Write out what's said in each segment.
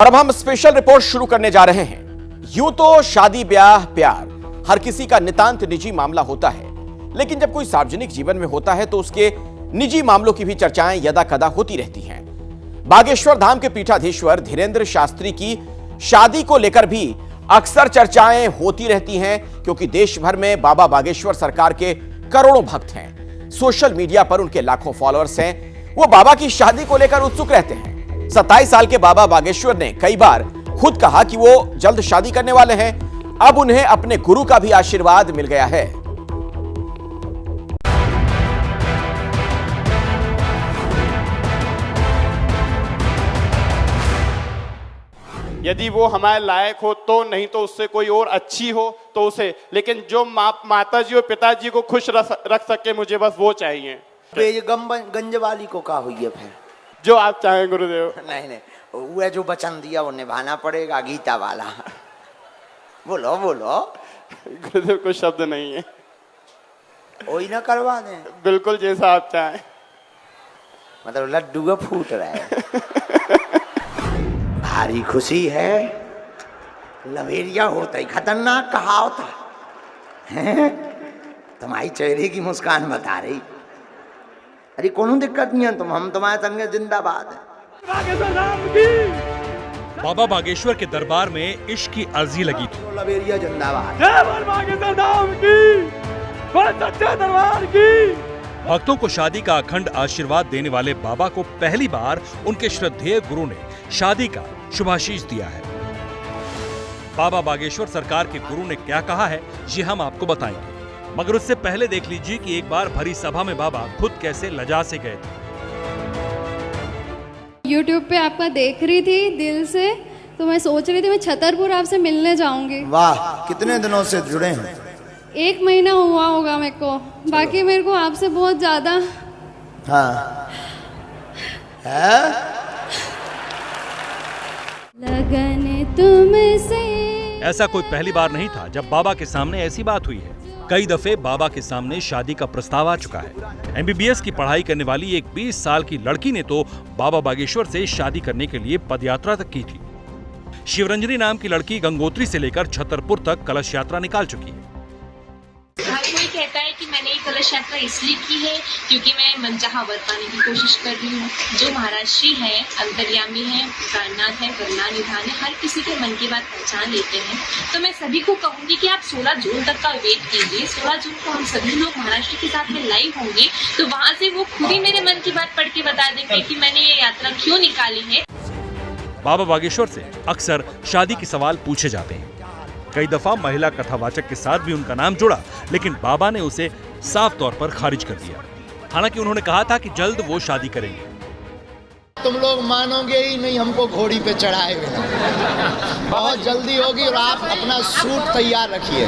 और अब हम स्पेशल रिपोर्ट शुरू करने जा रहे हैं। यूं तो शादी ब्याह प्यार हर किसी का नितांत निजी मामला होता है, लेकिन जब कोई सार्वजनिक जीवन में होता है तो उसके निजी मामलों की भी चर्चाएं यदा कदा होती रहती हैं। बागेश्वर धाम के पीठाधीश्वर धीरेंद्र शास्त्री की शादी को लेकर भी अक्सर चर्चाएं होती रहती हैं, क्योंकि देश भर में बाबा बागेश्वर सरकार के करोड़ों भक्त हैं। सोशल मीडिया पर उनके लाखों फॉलोअर्स हैं। वो बाबा की शादी को लेकर उत्सुक रहते हैं। 27 साल के बाबा बागेश्वर ने कई बार खुद कहा कि वो जल्द शादी करने वाले हैं। अब उन्हें अपने गुरु का भी आशीर्वाद मिल गया है। यदि वो हमारे लायक हो तो, नहीं तो उससे कोई और अच्छी हो तो उसे, लेकिन जो माता जी और पिताजी को खुश रख सके, मुझे बस वो चाहिए। गंज वाली को का हुई है फिर? जो आप चाहें गुरुदेव। नहीं, वो जो वचन दिया वो निभाना पड़ेगा, गीता वाला। बोलो गुरुदेव, कोई शब्द नहीं है। वही ना करवा दें, बिल्कुल जैसा आप चाहें। मतलब लड्डू का फूट रहा है। भारी खुशी है। लवेरिया होता ही खतरनाक कहावत है। तुम्हारी चेहरे की मुस्कान बता रही। अरे कोनो दिक्कत नहीं है, हम तुम्हारे संगे जिंदाबाद है। बाबा बागेश्वर के दरबार में इश्क की अर्जी लगी थी। लवेरिया जिंदाबाद। भक्तों को शादी का अखंड आशीर्वाद देने वाले बाबा को पहली बार उनके श्रद्धेय गुरु ने शादी का शुभाशीष दिया है। बाबा बागेश्वर सरकार के गुरु ने क्या कहा है, ये हम आपको बताएंगे, मगर उससे पहले देख लीजिए कि एक बार भरी सभा में बाबा खुद कैसे लजा से गए थे। YouTube पे आपका देख रही थी दिल से, तो मैं सोच रही थी मैं छतरपुर आपसे मिलने जाऊंगी। वाह, कितने दिनों से जुड़े हैं? 1 महीना हुआ होगा मेरे को। बाकी मेरे को आपसे बहुत ज्यादा हाँ है लगन तुमसे। ऐसा कोई पहली बार नहीं था जब बाबा के सामने ऐसी बात हुई है। कई दफे बाबा के सामने शादी का प्रस्ताव आ चुका है। MBBS की पढ़ाई करने वाली एक 20 साल की लड़की ने तो बाबा बागेश्वर से शादी करने के लिए पदयात्रा तक की थी। शिवरंजनी नाम की लड़की गंगोत्री से लेकर छतरपुर तक कलश यात्रा निकाल चुकी है। हर कोई कहता है कि मैंने ये कलश यात्रा इसलिए की है क्योंकि मैं मनचाहा वर पाने की कोशिश कर रही हूँ। जो महाराज श्री है, अंतर्यामी है, प्राणनाथ है, करुणानिधान है, हर किसी के मन की बात पहचान लेते हैं। तो मैं सभी को कहूंगी कि आप 16 जून तक का वेट कीजिए। 16 जून को हम सभी लोग महाराष्ट्र के साथ में लाइव होंगे, तो वहाँ से वो खुद ही मेरे मन की बात पढ़ के बता देंगे कि मैंने ये यात्रा क्यों निकाली है। बाबा बागेश्वर से अक्सर शादी के सवाल पूछे जाते हैं। कई दफा महिला कथावाचक के साथ भी उनका नाम जुड़ा, लेकिन बाबा ने उसे साफ तौर पर खारिज कर दिया। हालांकि उन्होंने कहा था कि जल्द वो शादी करेंगे। तुम लोग मानोगे ही नहीं हमको घोड़ी पे चढ़ाए बिना। बहुत जल्दी होगी और आप अपना सूट तैयार रखिए।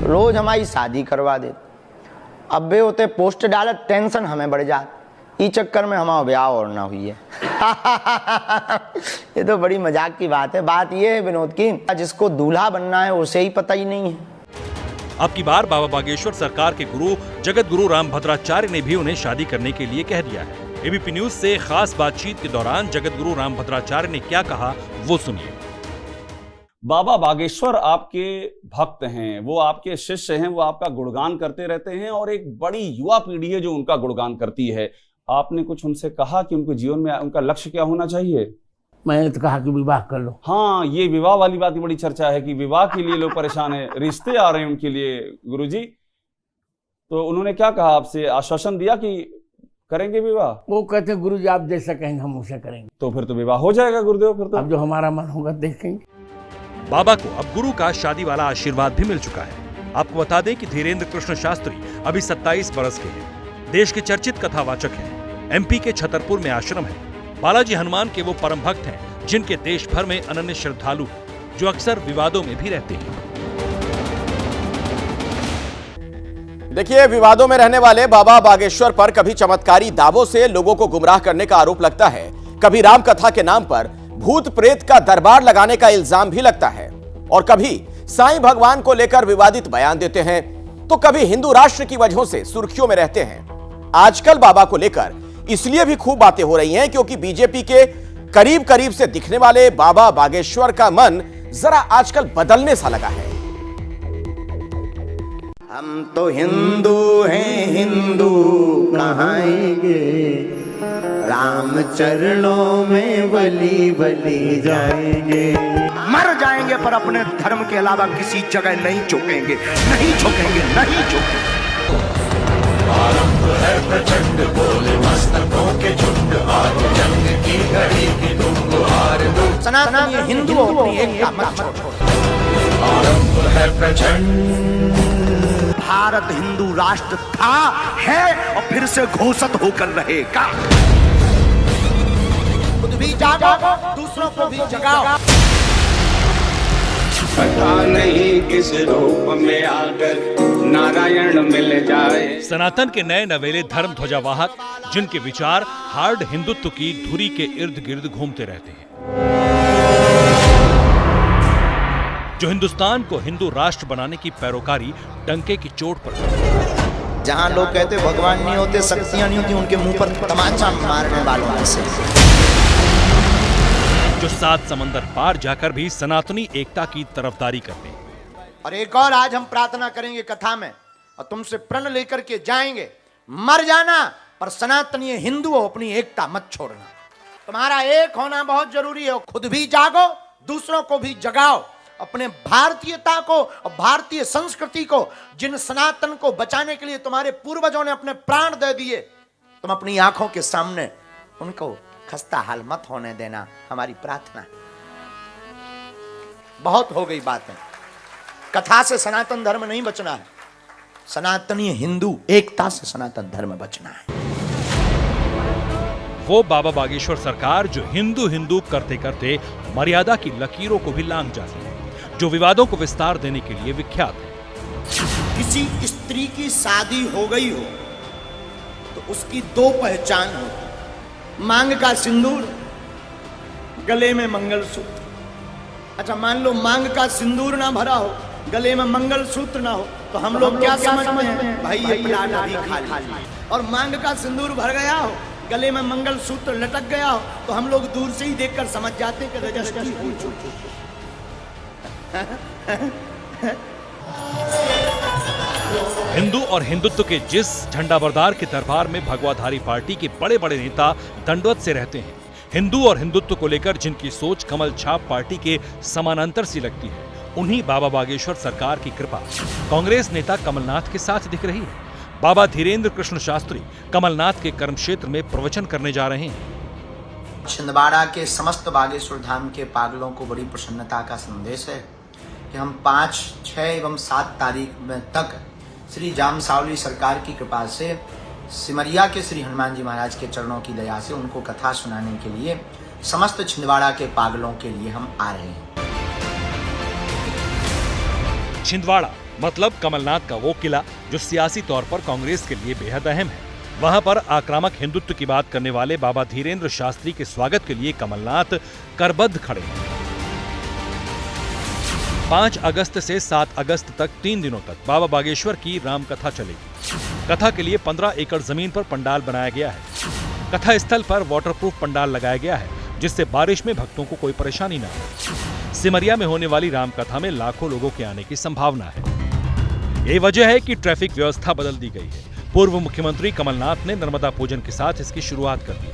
रोज हमारी शादी करवा दे। अब बे होते पोस्ट डाले, टेंशन हमें बढ़ जाए। इस चक्कर में हमारा ब्याह और ना हुई है। ये तो बड़ी मजाक की बात है। बात ये है विनोद की, जिसको दूल्हा बनना है उसे ही पता ही नहीं है। अब की बार बाबा बागेश्वर सरकार के गुरु जगत गुरु रामभद्राचार्य ने भी उन्हें शादी करने के लिए कह दिया है। ABP न्यूज से खास बातचीत के दौरान जगत गुरु रामभद्राचार्य ने क्या कहा, वो सुनिए। बाबा बागेश्वर आपके भक्त हैं, वो आपके शिष्य हैं, वो आपका गुणगान करते रहते हैं और एक बड़ी युवा पीढ़ी है जो उनका गुणगान करती है। आपने कुछ उनसे कहा कि उनके जीवन में उनका लक्ष्य क्या होना चाहिए? मैंने तो कहा कि विवाह कर लो। हाँ, ये विवाह वाली बात की बड़ी चर्चा है कि विवाह के लिए लोग परेशान हैं, रिश्ते आ रहे हैं उनके लिए गुरुजी। तो उन्होंने क्या कहा आपसे, आश्वासन दिया कि करेंगे विवाह? वो कहते हैं गुरुजी आप जैसा कहेंगे हम उसे करेंगे। तो फिर तो विवाह हो जाएगा गुरुदेव। फिर तो अब जो हमारा मन होगा देखेंगे। बाबा को अब गुरु का शादी वाला आशीर्वाद भी मिल चुका है। आपको बता दें कि धीरेंद्र कृष्ण शास्त्री अभी 27 बरस के हैं। देश के चर्चित कथावाचक हैं। MP के छतरपुर में आश्रम है। बालाजी हनुमान के वो परम भक्त हैं जिनके देश भर में अनन्य श्रद्धालु हैं, जो अक्सर विवादों में भी रहते हैं। देखिए, विवादों में रहने वाले बाबा बागेश्वर पर कभी चमत्कारी दावों से लोगों को गुमराह करने का आरोप लगता है, कभी राम कथा के नाम पर भूत प्रेत का दरबार लगाने का इल्जाम भी लगता है, और कभी साईं भगवान को लेकर विवादित बयान देते हैं, तो कभी हिंदू राष्ट्र की वजहों से सुर्खियों में रहते हैं। आजकल बाबा को लेकर इसलिए भी खूब बातें हो रही हैं क्योंकि बीजेपी के करीब करीब से दिखने वाले बाबा बागेश्वर का मन जरा आजकल बदलने सा लगा है। हम तो हिंदू हैं, हिंदू कहाएंगे, राम चरणों में बलि बलि जाएंगे। मर जाएंगे पर अपने धर्म के अलावा किसी जगह नहीं झुकेंगे, नहीं झुकेंगे, नहीं झुकेंगे। आरंभ है प्रचंड, बोले मस्तकों के झुंड, आज जंग की घड़ी की तुम गुहार दो। सनातन ये हिंदू अपनी एकता मत छोड़ो। आरंभ है प्रचंड। भारत हिंदू राष्ट्र था, है और फिर से घोषित होकर रहेगा। खुद भी जागो, दूसरों को भी जगाओ। पता नहीं किस रूप में आकर नारायण मिल जाए। सनातन के नए नवेले धर्म ध्वजावाहक, जिनके विचार हार्ड हिंदुत्व की धुरी के इर्द गिर्द घूमते रहते हैं, जो हिंदुस्तान को हिंदू राष्ट्र बनाने की पैरोकारी डंके की चोट पर। जहाँ लोग कहते भगवान नहीं होते, शक्तियां नहीं होती, उनके मुंह पर तमाचा मारने वालों में से, जो 7 समंदर पार जाकर भी सनातनी एकता की तरफदारी करते हैं। और एक और आज हम प्रार्थना करेंगे कथा में, और तुमसे प्रण लेकर के जाएंगे, मर जाना पर सनातनी हिंदू हो, अपनी एकता मत छोड़ना। तुम्हारा एक होना बहुत जरूरी है। खुद भी जागो, दूसरों को भी जगाओ। अपने भारतीयता को और भारतीय संस्कृति को, जिन सनातन को बचाने के लिए तुम्हारे पूर्वजों ने अपने प्राण दे दिए, तुम अपनी आंखों के सामने उनको खस्ता हाल मत होने देना, हमारी प्रार्थना। बहुत हो गई बातें। कथा से सनातन धर्म नहीं बचना है, सनातनी हिंदू एकता से सनातन धर्म बचना है। वो बाबा बागेश्वर सरकार जो हिंदू हिंदू करते करते मर्यादा की लकीरों को भी लांघ जाती है, जो विवादों को विस्तार देने के लिए विख्यात है। किसी स्त्री की शादी हो गई हो तो उसकी 2 पहचान होती, मांग का सिंदूर, गले में मंगलसूत्र। अच्छा, मान लो मांग का सिंदूर ना भरा हो, गले में मंगलसूत्र ना हो, तो हम लोग क्या समझते हैं? भाई ये प्लाट अभी खाली। और मांग का सिंदूर भर गया हो, गले में मंगलसूत्र लटक गया हो, तो हम लोग दूर से ही देखकर समझ जाते कि रजस्टी हो चुकी। हिंदू और हिंदुत्व के जिस झंडाबरदार के दरबार में भगवाधारी पार्टी के बड़े बड़े नेता दंडवत से रहते हैं, हिंदू और हिंदुत्व को लेकर जिनकी सोच कमल छाप पार्टी के समानांतर सी लगती है, उन्हीं बाबा बागेश्वर सरकार की कृपा कांग्रेस नेता कमलनाथ के साथ दिख रही है। बाबा धीरेन्द्र कृष्ण शास्त्री कमलनाथ के कर्म क्षेत्र में प्रवचन करने जा रहे हैं। छिंदवाड़ा के समस्त बागेश्वर धाम के पागलों को बड़ी प्रसन्नता का संदेश है कि हम 5, 6 एवं 7 तारीख में तक श्री जामसावली सरकार की कृपा से सिमरिया के श्री हनुमान जी महाराज के चरणों की दया से उनको कथा सुनाने के लिए समस्त छिंदवाड़ा के पागलों के लिए हम आ रहे हैं। छिंदवाड़ा मतलब कमलनाथ का वो किला जो सियासी तौर पर कांग्रेस के लिए बेहद अहम है। वहां पर आक्रामक हिंदुत्व की बात करने वाले बाबा धीरेन्द्र शास्त्री के स्वागत के लिए कमलनाथ करबद्ध खड़े हैं। 5 अगस्त से 7 अगस्त तक 3 दिनों तक बाबा बागेश्वर की रामकथा चलेगी। कथा के लिए 15 एकड़ जमीन पर पंडाल बनाया गया है। कथा स्थल पर वाटरप्रूफ पंडाल लगाया गया है, जिससे बारिश में भक्तों को कोई परेशानी न हो। सिमरिया में होने वाली रामकथा में लाखों लोगों के आने की संभावना है। यही वजह है कि ट्रैफिक व्यवस्था बदल दी गई है। पूर्व मुख्यमंत्री कमलनाथ ने नर्मदा पूजन के साथ इसकी शुरुआत कर दी।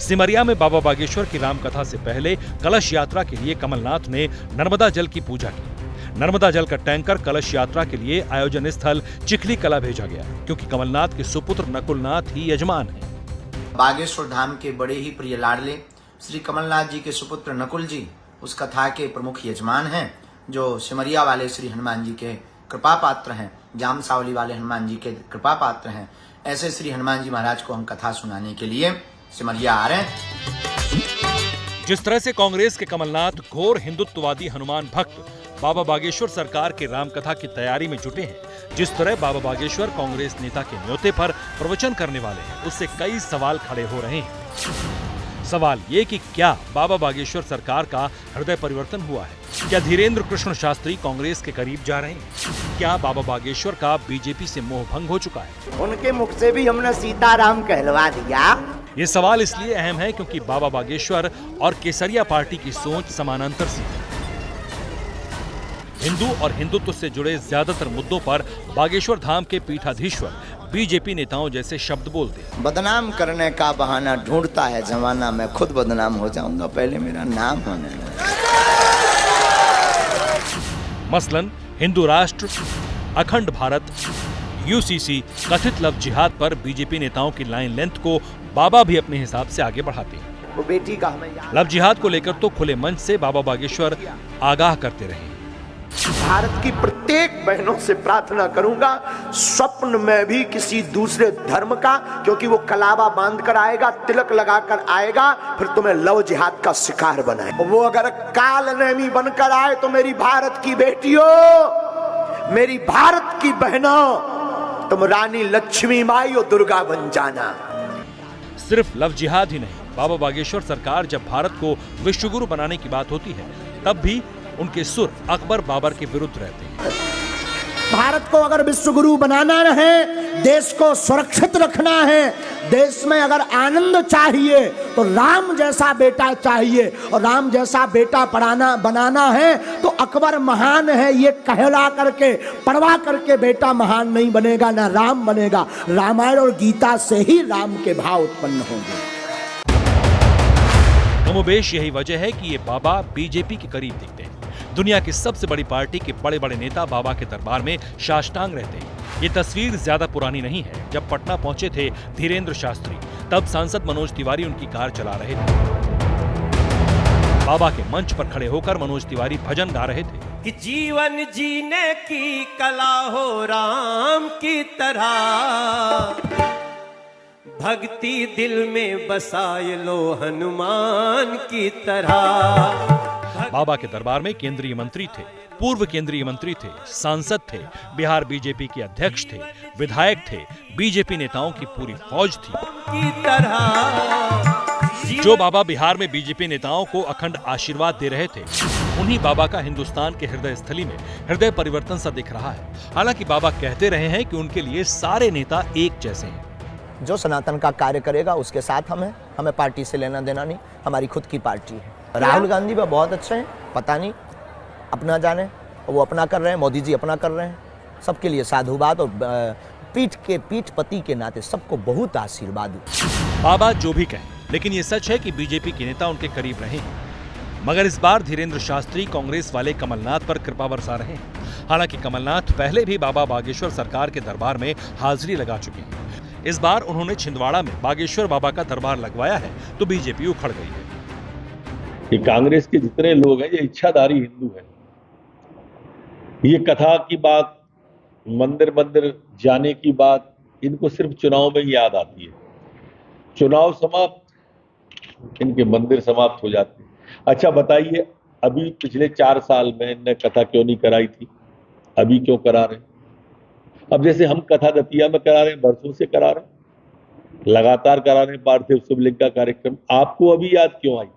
सिमरिया में बाबा बागेश्वर की रामकथा से पहले कलश यात्रा के लिए कमलनाथ ने नर्मदा जल की पूजा की। नर्मदा जल का टैंकर कलश यात्रा के लिए आयोजन स्थल चिखली कला भेजा गया, क्योंकि कमलनाथ के सुपुत्र नकुलनाथ ही यजमान हैं। बागेश्वर धाम के बड़े ही प्रिय लाडले श्री कमलनाथ जी के सुपुत्र नकुल जी उस कथा के प्रमुख यजमान हैं, जो सिमरिया वाले श्री हनुमान जी के कृपा पात्र हैं, जामसावली वाले हनुमान जी के कृपा पात्र हैं। ऐसे श्री हनुमान जी महाराज को हम कथा सुनाने के लिए सिमरिया आ रहे हैं। जिस तरह से कांग्रेस के कमलनाथ घोर हिंदुत्ववादी हनुमान भक्त बाबा बागेश्वर सरकार के रामकथा की तैयारी में जुटे हैं, जिस तरह बाबा बागेश्वर कांग्रेस नेता के न्योते पर प्रवचन करने वाले हैं, उससे कई सवाल खड़े हो रहे हैं। सवाल ये कि क्या बाबा बागेश्वर सरकार का हृदय परिवर्तन हुआ है? क्या धीरेन्द्र कृष्ण शास्त्री कांग्रेस के करीब जा रहे हैं? क्या बाबा बागेश्वर का बीजेपी से मोह भंग हो चुका है? उनके मुख से भी हमने सीताराम कहलवा दिया, ये सवाल इसलिए अहम है क्योंकि बाबा बागेश्वर और केसरिया पार्टी की सोच समानांतर सी है। हिंदू और हिंदुत्व से जुड़े ज्यादातर मुद्दों पर बागेश्वर धाम के पीठाधीश्वर बीजेपी नेताओं जैसे शब्द बोलते हैं। बदनाम करने का बहाना ढूंढता है जमाना, मैं खुद बदनाम हो जाऊंगा, पहले मेरा नाम होने दो। मसलन हिंदू राष्ट्र, अखंड भारत, यूसीसी, कथित लव जिहाद पर बीजेपी नेताओं की लाइन लेंथ को बाबा भी अपने हिसाब से आगे बढ़ाते हैं। वो बेटी का हमें लव जिहाद को लेकर तो खुले मंच से बाबा बागेश्वर आगाह करते रहे। भारत की प्रत्येक बहनों से प्रार्थना करूंगा, स्वप्न में भी किसी दूसरे धर्म का, क्योंकि वो कलावा बांध कर आएगा, तिलक लगाकर आएगा, फिर तुम्हें लव जिहाद का शिकार बनाए। वो अगर काल नेमी बनकर आए तो मेरी भारत की बेटियों, मेरी भारत की बहनों, तुम रानी लक्ष्मी माई और दुर्गा बन जाना। सिर्फ लव जिहाद ही नहीं, बाबा बागेश्वर सरकार जब भारत को विश्वगुरु बनाने की बात होती है तब भी उनके सुर अकबर बाबर के विरुद्ध रहते हैं। भारत को अगर विश्वगुरु बनाना है, देश को सुरक्षित रखना है, देश में अगर आनंद चाहिए तो राम जैसा बेटा चाहिए, और राम जैसा बेटा बनाना है तो अकबर महान है ये कहला करके, पढ़वा करके बेटा महान नहीं बनेगा, ना राम बनेगा। रामायण और गीता से ही राम के भाव उत्पन्न होंगे। कमोबेश यही वजह है कि ये बाबा बीजेपी के करीब दिखते हैं। दुनिया की सबसे बड़ी पार्टी के बड़े बड़े नेता बाबा के दरबार में साष्टांग रहते हैं। ये तस्वीर ज्यादा पुरानी नहीं है। जब पटना पहुंचे थे धीरेन्द्र शास्त्री, तब सांसद मनोज तिवारी उनकी कार चला रहे थे। बाबा के मंच पर खड़े होकर मनोज तिवारी भजन गा रहे थे कि जीवन जीने की कला हो राम की तरह, भक्ति दिल में बसाए लो हनुमान की तरह। बाबा के दरबार में केंद्रीय मंत्री थे, पूर्व केंद्रीय मंत्री थे, सांसद थे, बिहार बीजेपी के अध्यक्ष थे, विधायक थे, बीजेपी नेताओं की पूरी फौज थी। जो बाबा बिहार में बीजेपी नेताओं को अखंड आशीर्वाद दे रहे थे, उन्हीं बाबा का हिंदुस्तान के हृदय स्थली में हृदय परिवर्तन सा दिख रहा है। हालांकि बाबा कहते रहे हैं कि उनके लिए सारे नेता एक जैसे हैं। जो सनातन का कार्य करेगा उसके साथ हमें पार्टी से लेना देना नहीं, हमारी खुद की पार्टी है। राहुल गांधी भी बहुत अच्छे हैं, पता नहीं अपना जाने, वो अपना कर रहे हैं, मोदी जी अपना कर रहे हैं, सबके लिए साधुवाद, और पीठ पति के नाते सबको बहुत आशीर्वाद। बाबा जो भी कहें, लेकिन ये सच है कि बीजेपी के नेता उनके करीब रहे हैं। मगर इस बार धीरेन्द्र शास्त्री कांग्रेस वाले कमलनाथ पर कृपा बरसा रहे हैं। हालांकि कमलनाथ पहले भी बाबा बागेश्वर सरकार के दरबार में हाजिरी लगा चुके हैं। इस बार उन्होंने छिंदवाड़ा में बागेश्वर बाबा का दरबार लगवाया है तो बीजेपी उखड़ गई है। कि कांग्रेस के जितने लोग हैं ये इच्छाधारी हिंदू हैं। ये कथा की बात, मंदिर जाने की बात, इनको सिर्फ चुनाव में ही याद आती है। चुनाव समाप्त, इनके मंदिर समाप्त हो जाते हैं। अच्छा बताइए, अभी पिछले 4 साल में इनने कथा क्यों नहीं कराई थी? अभी क्यों करा रहे? अब जैसे हम कथा दतिया में करा रहे हैं, बरसों से करा रहे हैं, लगातार करा रहे हैं पार्थिव शिवलिंग का कार्यक्रम, आपको अभी याद क्यों आई?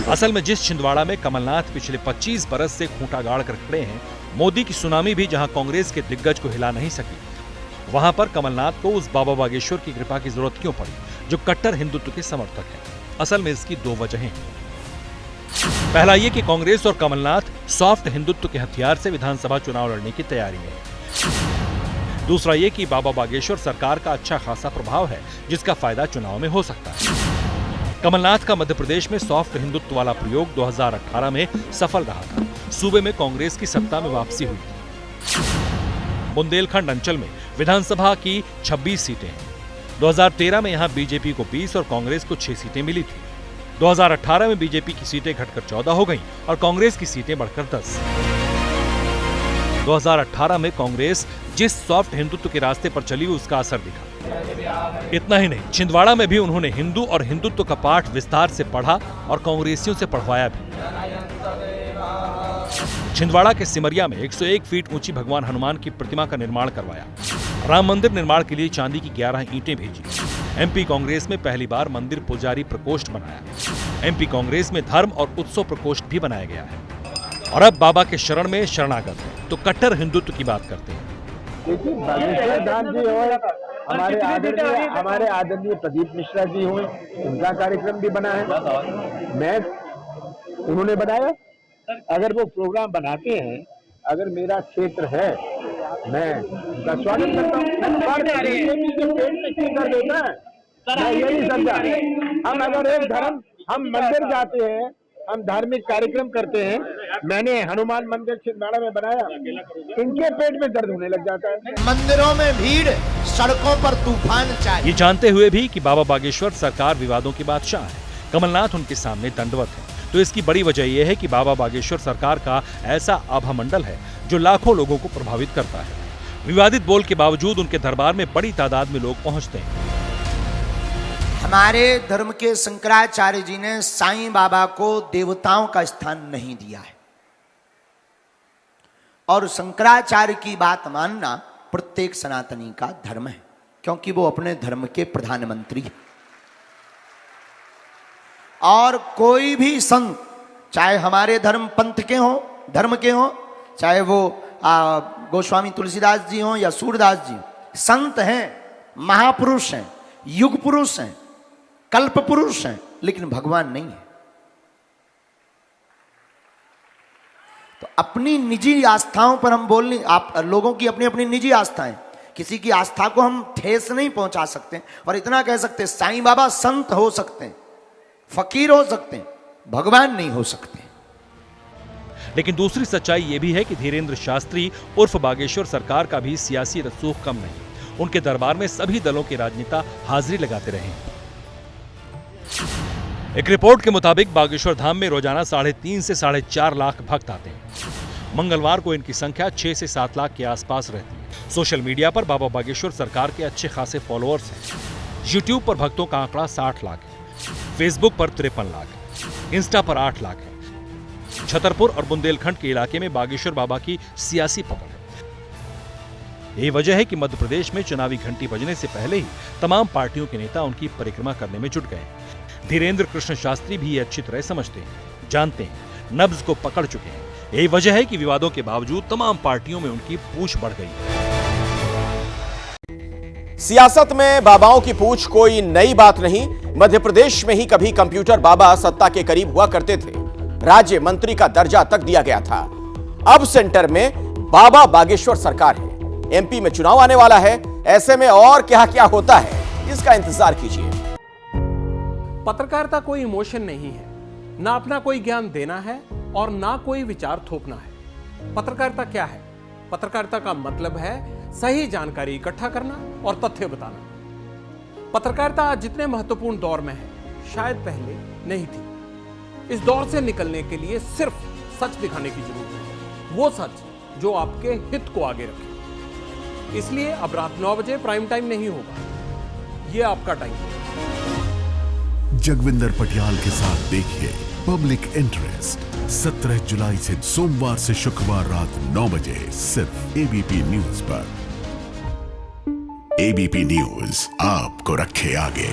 असल में जिस छिंदवाड़ा में कमलनाथ पिछले 25 बरस से खूंटा गाड़ कर खड़े हैं, मोदी की सुनामी भी जहां कांग्रेस के दिग्गज को हिला नहीं सकी, वहां पर कमलनाथ को उस बाबा बागेश्वर की कृपा की जरूरत क्यों पड़ी, जो कट्टर हिंदुत्व के समर्थक हैं? असल में इसकी 2 वजहें हैं। पहला ये कि कांग्रेस और कमलनाथ सॉफ्ट हिंदुत्व के हथियार से विधानसभा चुनाव लड़ने की तैयारी में है। दूसरा ये कि बाबा बागेश्वर सरकार का अच्छा खासा प्रभाव है, जिसका फायदा चुनाव में हो सकता है। कमलनाथ का मध्य प्रदेश में सॉफ्ट हिंदुत्व वाला प्रयोग 2018 में सफल रहा था। सूबे में कांग्रेस की सत्ता में वापसी हुई थी। बुंदेलखंड अंचल में विधानसभा की 26 सीटें हैं। 2013 में यहां बीजेपी को 20 और कांग्रेस को 6 सीटें मिली थी। 2018 में बीजेपी की सीटें घटकर 14 हो गईं और कांग्रेस की सीटें बढ़कर 10। 2018 में कांग्रेस जिस सॉफ्ट हिंदुत्व के रास्ते पर चली उसका असर दिखा। इतना ही नहीं, छिंदवाड़ा में भी उन्होंने हिंदू और हिंदुत्व का पाठ विस्तार से पढ़ा और कांग्रेसियों से पढ़वाया भी। छिंदवाड़ा के सिमरिया में 101 फीट ऊंची भगवान हनुमान की प्रतिमा का निर्माण करवाया। राम मंदिर निर्माण के लिए चांदी की 11 ईंटें भेजी। एमपी कांग्रेस में पहली बार मंदिर पुजारी प्रकोष्ठ बनाया। एमपी कांग्रेस में धर्म और उत्सव प्रकोष्ठ भी बनाया गया है। और अब बाबा के शरण में शरणागत है तो कट्टर हिंदुत्व की बात करते हैं। हमारे आदरणीय प्रदीप मिश्रा जी हुए, उनका कार्यक्रम भी बना है। उन्होंने बनाया। अगर वो प्रोग्राम बनाते हैं, अगर मेरा क्षेत्र है, मैं उनका स्वागत करता हूँ। मैं ये नहीं समझा, हम अगर एक धर्म, हम मंदिर जाते हैं, हम धार्मिक कार्यक्रम करते हैं। मैंने हनुमान मंदिर छिंदवाड़ा में बनाया, इनके पेट में दर्द होने लग जाता है। मंदिरों में भीड़, सड़कों पर तूफान चाहिए। ये जानते हुए भी कि बाबा बागेश्वर सरकार विवादों की बादशाह है, कमलनाथ उनके सामने दंडवत है, तो इसकी बड़ी वजह यह है कि बाबा बागेश्वर सरकार का ऐसा आभामंडल है जो लाखों लोगों को प्रभावित करता है। विवादित बोल के बावजूद उनके दरबार में बड़ी तादाद में लोग पहुंचते हैं। हमारे धर्म के शंकराचार्य जी ने साईं बाबा को देवताओं का स्थान नहीं दिया है, और शंकराचार्य की बात मानना प्रत्येक सनातनी का धर्म है, क्योंकि वो अपने धर्म के प्रधानमंत्री हैं। और कोई भी संत, चाहे हमारे धर्म पंथ के हों, धर्म के हों, चाहे वो गोस्वामी तुलसीदास जी हों या सूरदास जी, संत हैं, महापुरुष हैं, युग पुरुष हैं, कल्प पुरुष हैं, लेकिन भगवान नहीं है। तो अपनी निजी आस्थाओं पर हम बोलने, आप लोगों की अपनी अपनी निजी आस्थाएं, किसी की आस्था को हम ठेस नहीं पहुंचा सकते। और इतना कह सकते, साईं बाबा संत हो सकते हैं, फकीर हो सकते हैं, भगवान नहीं हो सकते। लेकिन दूसरी सच्चाई ये भी है कि धीरेन्द्र शास्त्री उर्फ बागेश्वर सरकार का भी सियासी रसूख कम नहीं। उनके दरबार में सभी दलों के राजनेता हाजिरी लगाते रहे। एक रिपोर्ट के मुताबिक बागेश्वर धाम में रोजाना 3.5 से 4.5 लाख भक्त आते हैं। मंगलवार को इनकी संख्या 6 से 7 लाख के आसपास रहती है। सोशल मीडिया पर बाबा बागेश्वर सरकार के अच्छे खासे फॉलोअर्स हैं। यूट्यूब पर भक्तों का आंकड़ा 60 लाख है, फेसबुक पर 53 लाख है, इंस्टा पर 8 लाख है। छतरपुर और बुंदेलखंड के इलाके में बागेश्वर बाबा की सियासी पकड़ है। यही वजह है कि मध्य प्रदेश में चुनावी घंटी बजने से पहले ही तमाम पार्टियों के नेता उनकी परिक्रमा करने में जुट गए। धीरेन्द्र कृष्ण शास्त्री भी ये अच्छी तरह समझते हैं, जानते हैं, नब्ज को पकड़ चुके हैं। यही वजह है कि विवादों के बावजूद तमाम पार्टियों में उनकी पूछ बढ़ गई। सियासत में बाबाओं की पूछ कोई नई बात नहीं। मध्य प्रदेश में ही कभी कंप्यूटर बाबा सत्ता के करीब हुआ करते थे, राज्य मंत्री का दर्जा तक दिया गया था। अब सेंटर में बाबा बागेश्वर सरकार है। एमपी में चुनाव आने वाला है, ऐसे में और क्या क्या होता है, इसका इंतजार कीजिए। पत्रकारिता कोई इमोशन नहीं है, ना अपना कोई ज्ञान देना है और ना कोई विचार थोपना है। पत्रकारिता क्या है? पत्रकारिता का मतलब है सही जानकारी इकट्ठा करना और तथ्य बताना। पत्रकारिता आज जितने महत्वपूर्ण दौर में है, शायद पहले नहीं थी। इस दौर से निकलने के लिए सिर्फ सच दिखाने की जरूरत है, वो सच जो आपके हित को आगे रखे। इसलिए अब रात 9 बजे प्राइम टाइम नहीं होगा, ये आपका टाइम है। जगविंदर पटियाल के साथ देखिए पब्लिक इंटरेस्ट 17 जुलाई से सोमवार से शुक्रवार रात 9 बजे सिर्फ एबीपी न्यूज पर। एबीपी न्यूज आपको रखे आगे।